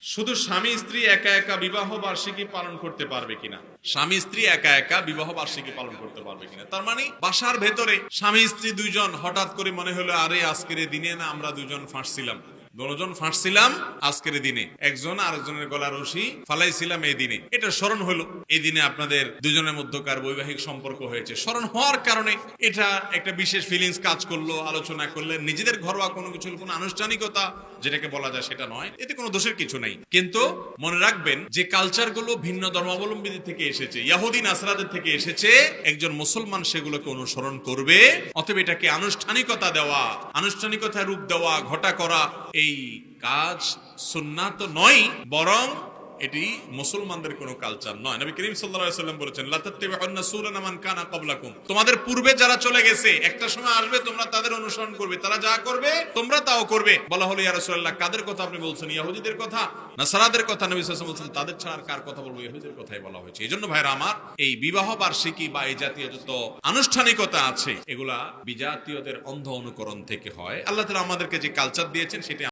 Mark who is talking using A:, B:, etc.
A: শুধু স্বামী স্ত্রী একা একা বিবাহ বার্ষিকী পালন করতে পারবে কিনা, স্বামী স্ত্রী একা একা বিবাহ বার্ষিকী পালন করতে পারবে কিনা, তার মানে বাসার ভেতরে স্বামী স্ত্রী দুইজন হঠাৎ করে মনে হলো আরে আজকের দিনে না আমরা দুজন ফাঁসছিলাম, দুজন ফাঁসছিলাম আজকের দিনে, একজন আরেকজনের গলা রশি ফালাইছিলাম এই দিনে, এটা স্মরণ হলো এই দিনে আপনাদের দুজনের মধ্যকার বৈবাহিক সম্পর্ক হয়েছে। স্মরণ হওয়ার কারণে এটা একটা বিশেষ ফিলিংস কাজ করলো, আলোচনা করলেন, নিজেদের ঘরোয়া কোনো কিছু, কোনো আনুষ্ঠানিকতা যেটাকে বলা যায় সেটা নয়, এতে কোনো দোষের কিছু নেই। কিন্তু মনে রাখবেন যে কালচার গুলো ভিন্ন ধর্মাবলম্বীদের থেকে এসেছে, ইহুদি নাসরাদের থেকে এসেছে, একজন মুসলমান সেগুলোকে অনুসরণ করবে। অতএব এটাকে আনুষ্ঠানিকতা দেওয়া, আনুষ্ঠানিকতা রূপ দেওয়া, ঘটা করা, এই কাজ সুন্নাত নয়, বরং এটি মুসলমানদের কোনো কালচার নয়। নবী করিম সাল্লাল্লাহু আলাইহি ওয়াসাল্লাম বলেছেন লা তাত্তাবিউন্না সুনানা মান কানা ক্বাবলাকুম, তোমাদের পূর্বে যারা চলে গেছে একটা সময় আসবে তোমরা তাদের অনুসরণ করবে, তারা যা করবে তোমরা তাও করবে। বলা হলো ইয়া রাসূলুল্লাহ কাদের কথা আপনি বলছেন? ইহুদিদের কথা, নাসারাদের কথা? নবী সাল্লাল্লাহু আলাইহি ওয়াসাল্লাম বলেছেন তাদের ছাড়া আর কার কথা বলবো? ইহুদিদের কথাই বলা হয়েছে। এজন্য ভাইরা আমার, এই বিবাহ বার্ষিকী বা এই জাতীয় যত আনুষ্ঠানিকতা আছে এগুলা বিজাতীয়দের অন্ধ অনুকরণ থেকে হয়। আল্লাহ তাআলা আমাদেরকে যে কালচার দিয়েছেন সেটা